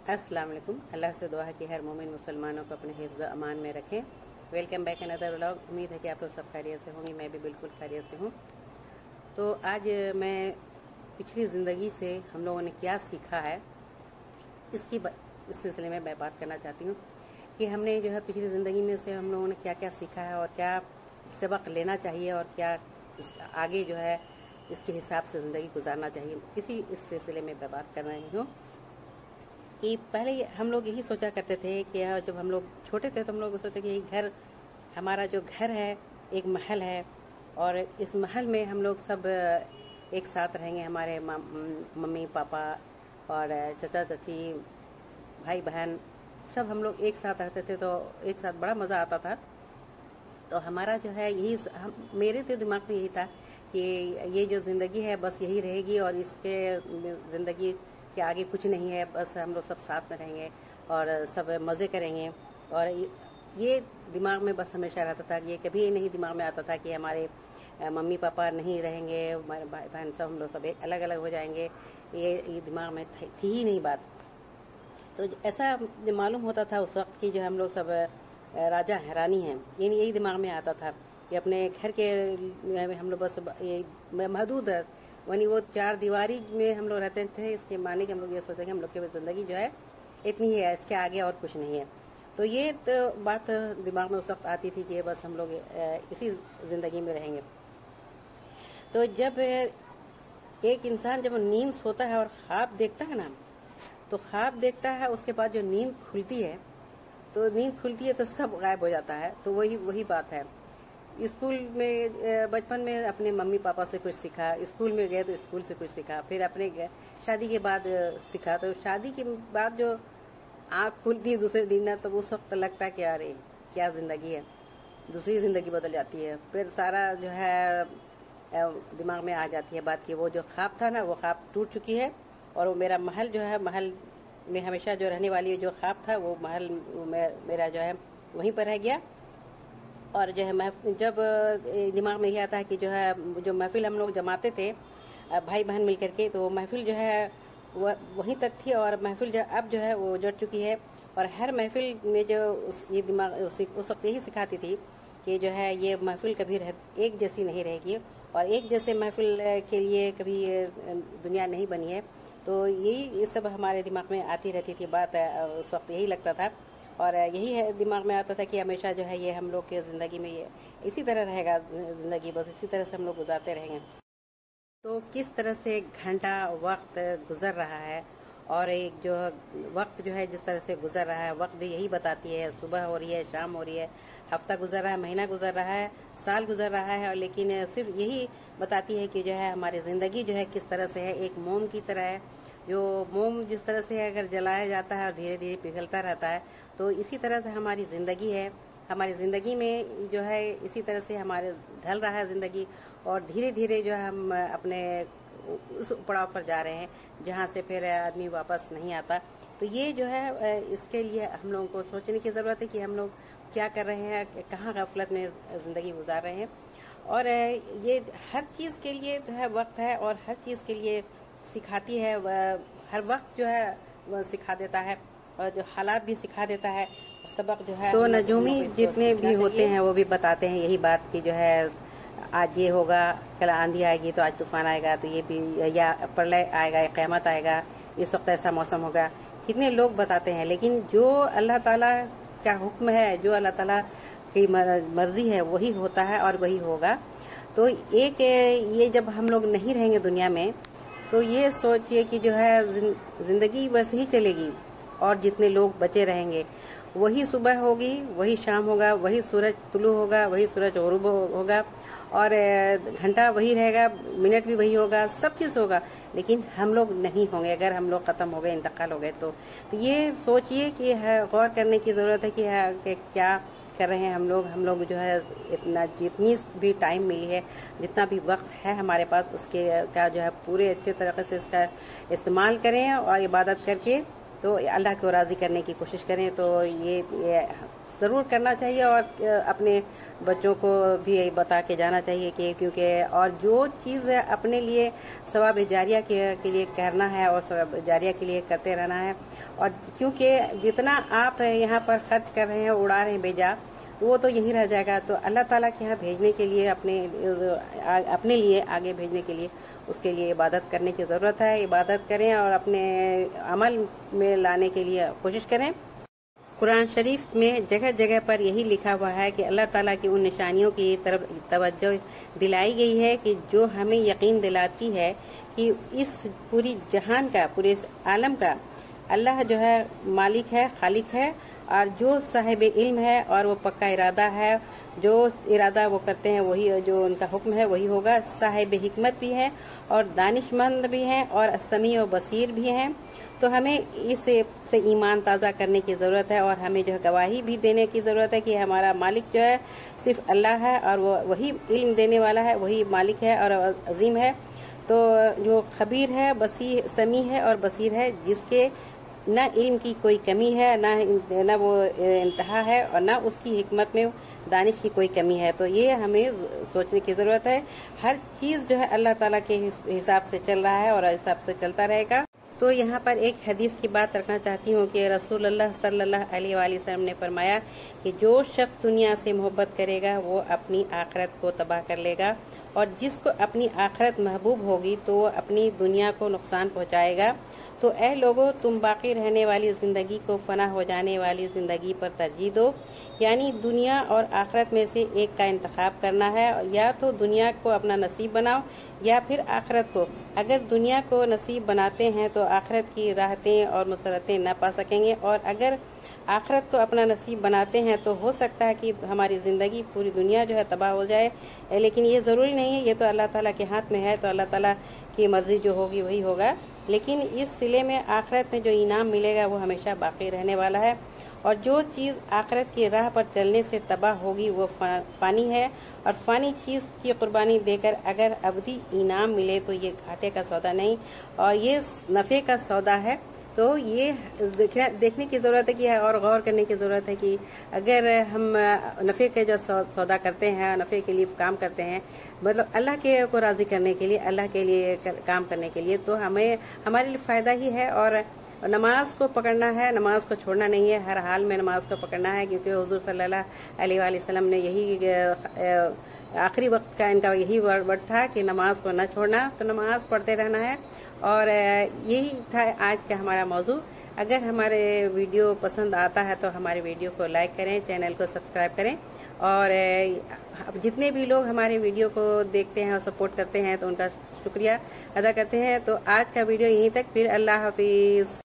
अस्सलाम वालेकुम। अल्लाह से दुआ है कि हर मोमिन मुसलमानों को अपने हिफ्ज़ अमान में रखें। Welcome back another vlog. उम्मीद है कि आप लोग सब खैरियत से होंगे। मैं भी बिल्कुल खैरियत से हूँ। तो आज मैं पिछली ज़िंदगी से हम लोगों ने क्या सीखा है इस सिलसिले में मैं बात करना चाहती हूँ कि हमने जो है पिछली ज़िंदगी में से हम लोगों ने क्या क्या सीखा है और क्या सबक लेना चाहिए और क्या आगे जो है इसके हिसाब से ज़िंदगी गुजारना चाहिए। इस सिलसिले में मैं बात कर रही हूँ कि पहले हम लोग यही सोचा करते थे कि जब हम लोग छोटे थे तो हम लोग सोचते कि घर, हमारा जो घर है एक महल है और इस महल में हम लोग सब एक साथ रहेंगे। हमारे मम्मी पापा और चाचा चाची भाई बहन सब हम लोग एक साथ रहते थे, तो एक साथ बड़ा मज़ा आता था। तो हमारा जो है यही मेरे तो दिमाग में यही था कि ये जो ज़िंदगी है बस यही रहेगी और इसके ज़िंदगी के आगे कुछ नहीं है, बस हम लोग सब साथ में रहेंगे और सब मज़े करेंगे। और ये दिमाग में बस हमेशा रहता था। ये कभी नहीं दिमाग में आता था कि हमारे मम्मी पापा नहीं रहेंगे, हमारे भाई बहन सब हम लोग सब अलग अलग हो जाएंगे। ये दिमाग में थी ही नहीं बात। तो ऐसा मालूम होता था उस वक्त कि जो हम लोग सब राजा हैरानी हैं, यही दिमाग में आता था कि अपने घर के हम लोग बस ये महदूद यानी वो चार दीवारी में हम लोग रहते थे। इसके माने कि हम लोग ये सोचते हैं कि हम लोग की ज़िंदगी जो है इतनी ही है, इसके आगे और कुछ नहीं है। तो ये तो बात दिमाग में उस वक्त आती थी कि बस हम लोग इसी ज़िंदगी में रहेंगे। तो जब एक इंसान जब नींद सोता है और ख्वाब देखता है ना, तो ख्वाब देखता है उसके बाद जो नींद खुलती है तो सब गायब हो जाता है। तो वही बात है। स्कूल में बचपन में अपने मम्मी पापा से कुछ सीखा, स्कूल में गए तो स्कूल से कुछ सीखा, फिर अपने शादी के बाद सीखा। तो शादी के बाद जो आँख खुलती है दूसरे दिन ना, तो उस वक्त लगता है कि अरे क्या ज़िंदगी है, दूसरी ज़िंदगी बदल जाती है। फिर सारा जो है दिमाग में आ जाती है बात कि वो जो ख्वाब था ना वो ख्वाब टूट चुकी है और वो मेरा महल जो है, महल में हमेशा जो रहने वाली जो ख्वाब था वो महल मेरा जो है वहीं पर रह गया। और जो है जब दिमाग में यह आता है कि जो है जो महफिल हम लोग जमाते थे भाई बहन मिल करके, तो महफिल जो है वह वहीं तक थी और महफिल जो अब जो है वो जुड़ चुकी है। और हर महफिल में जो ये दिमाग उस वक्त यही सिखाती थी कि जो है ये महफिल कभी एक जैसी नहीं रहेगी और एक जैसे महफिल के लिए कभी दुनिया नहीं बनी है। तो ये सब हमारे दिमाग में आती रहती थी बात। उस वक्त यही लगता था और यही है दिमाग में आता था कि हमेशा जो है ये हम लोग की ज़िंदगी में ये इसी तरह रहेगा, ज़िंदगी बस इसी तरह से हम लोग गुजारते रहेंगे। तो किस तरह से घंटा वक्त गुजर रहा है और एक जो वक्त जो है जिस तरह से गुजर रहा है, वक्त भी यही बताती है। सुबह हो रही है, शाम हो रही है, हफ्ता गुजर रहा है, महीना गुजर रहा है, साल गुजर रहा है, और लेकिन सिर्फ यही बताती है कि जो है हमारी ज़िंदगी जो है किस तरह से है। एक मोम की तरह है, जो मोम जिस तरह से अगर जलाया जाता है और धीरे धीरे पिघलता रहता है, तो इसी तरह से हमारी ज़िंदगी है। हमारी ज़िंदगी में जो है इसी तरह से हमारे ढल रहा है ज़िंदगी और धीरे धीरे जो है हम अपने उस पड़ाव पर जा रहे हैं जहाँ से फिर आदमी वापस नहीं आता। तो ये जो है इसके लिए हम लोगों को सोचने की ज़रूरत है कि हम लोग क्या कर रहे हैं, कहाँ गफलत में ज़िंदगी गुजार रहे हैं। और ये हर चीज़ के लिए जो है वक्त है और हर चीज़ के लिए सिखाती है। हर वक्त जो है वह सिखा देता है और जो हालात भी सिखा देता है, सबक जो है। तो नजूमी जितने भी होते हैं वो भी बताते हैं यही बात कि जो है आज ये होगा, कल आंधी आएगी, तो आज तूफान आएगा, तो ये भी, या प्रलय आएगा, क़यामत आएगा, इस वक्त ऐसा मौसम होगा। कितने लोग बताते हैं, लेकिन जो अल्लाह ताला का हुक्म है, जो अल्लाह ताला की मर्जी है वही होता है और वही होगा। तो एक ये जब हम लोग नहीं रहेंगे दुनिया में, तो ये सोचिए कि जो है ज़िंदगी वैसे ही चलेगी और जितने लोग बचे रहेंगे वही सुबह होगी, वही शाम होगा, वही सूरज तुलू होगा, वही सूरज गुरूब होगा और घंटा वही रहेगा, मिनट भी वही होगा, सब चीज़ होगा, लेकिन हम लोग नहीं होंगे। अगर हम लोग ख़त्म हो गए, इंतकाल हो गए, तो ये सोचिए कि गौर करने की ज़रूरत है कि क्या कर रहे हैं हम लोग जो है इतना जितनी भी टाइम मिली है, जितना भी वक्त है हमारे पास, उसके का जो है पूरे अच्छे तरीके से इसका इस्तेमाल करें और इबादत करके तो अल्लाह को राज़ी करने की कोशिश करें। तो ये ज़रूर करना चाहिए और अपने बच्चों को भी बता के जाना चाहिए कि क्योंकि और जो चीज़ अपने लिए सवाब जारिया के लिए करना है और सवाब जारिया के लिए करते रहना है। और क्योंकि जितना आप यहाँ पर खर्च कर रहे हैं, उड़ा रहे हैं बेजा, वो तो यहीं रह जाएगा। तो अल्लाह ताला के यहाँ भेजने के लिए अपने लिए आगे भेजने के लिए उसके लिए इबादत करने की ज़रूरत है। इबादत करें और अपने अमल में लाने के लिए कोशिश करें। कुरान शरीफ में जगह जगह पर यही लिखा हुआ है कि अल्लाह ताला की उन निशानियों की तरफ तवज्जो दिलाई गई है कि जो हमें यकीन दिलाती है कि इस पूरी जहान का, पूरे आलम का अल्लाह जो है मालिक है, खालिक है, और जो साहिब इल्म है और वो पक्का इरादा है, जो इरादा वो करते हैं वही, जो उनका हुक्म है वही होगा। साहिब हिकमत भी है और दानिशमंद भी हैं और समी और बसीर भी हैं। तो हमें इससे ईमान ताज़ा करने की ज़रूरत है और हमें जो है गवाही भी देने की ज़रूरत है कि हमारा मालिक जो है सिर्फ अल्लाह है और वो वही इल्म देने वाला है, वही मालिक है और अजीम है। तो जो खबीर है, बसीर, समी है और बसीर है, जिसके न इल्म की कोई कमी है, न वो इंतहा है और न उसकी हिकमत में दानिश की कोई कमी है। तो ये हमें सोचने की ज़रूरत है। हर चीज़ जो है अल्लाह ताला के हिसाब से चल रहा है और हिसाब से चलता रहेगा। तो यहाँ पर एक हदीस की बात रखना चाहती हूँ कि रसूलुल्लाह सल्लल्लाहु अलैहि वसल्लम ने फरमाया कि जो शख्स दुनिया से मोहब्बत करेगा वो अपनी आखिरत को तबाह कर लेगा, और जिसको अपनी आखिरत महबूब होगी तो वो अपनी दुनिया को नुकसान पहुँचाएगा। तो ऐ लोगों, तुम बाकी रहने वाली ज़िंदगी को फना हो जाने वाली ज़िंदगी पर तरजीह दो, यानी दुनिया और आखिरत में से एक का इंतखाब करना है। या तो दुनिया को अपना नसीब बनाओ या फिर आखिरत को। अगर दुनिया को नसीब बनाते हैं तो आखिरत की राहतें और मुसरतें न पा सकेंगे, और अगर आखिरत को अपना नसीब बनाते हैं तो हो सकता है कि हमारी ज़िंदगी, पूरी दुनिया जो है तबाह हो जाए। लेकिन ये ज़रूरी नहीं है, ये तो अल्लाह ताला के हाथ में है। तो अल्लाह ताला की मर्जी जो होगी वही होगा। लेकिन इस सिले में आखिरत में जो इनाम मिलेगा वो हमेशा बाकी रहने वाला है। और जो चीज़ आखिरत की राह पर चलने से तबाह होगी वो फ़ानी है, और फ़ानी चीज़ की कुर्बानी देकर अगर अबदी इनाम मिले तो ये घाटे का सौदा नहीं और ये नफ़े का सौदा है। तो ये देखने की ज़रूरत है कि और गौर करने की ज़रूरत है कि अगर हम नफ़े के जो सौदा करते हैं, नफ़े के लिए काम करते हैं, मतलब अल्लाह के को राज़ी करने के लिए, अल्लाह के लिए काम करने के लिए, तो हमें हमारे लिए फ़ायदा ही है। और नमाज को पकड़ना है, नमाज को छोड़ना नहीं है, हर हाल में नमाज को पकड़ना है, क्योंकि हुज़ूर सल्लल्लाहु अलैहि वसल्लम ने यही आखिरी वक्त का इनका यही वर्ड था कि नमाज को न छोड़ना। तो नमाज पढ़ते रहना है। और यही था आज का हमारा मौजू। अगर हमारे वीडियो पसंद आता है तो हमारे वीडियो को लाइक करें, चैनल को सब्सक्राइब करें, और जितने भी लोग हमारे वीडियो को देखते हैं और सपोर्ट करते हैं तो उनका शुक्रिया अदा करते हैं। तो आज का वीडियो यहीं तक, फिर अल्लाह हाफिज़।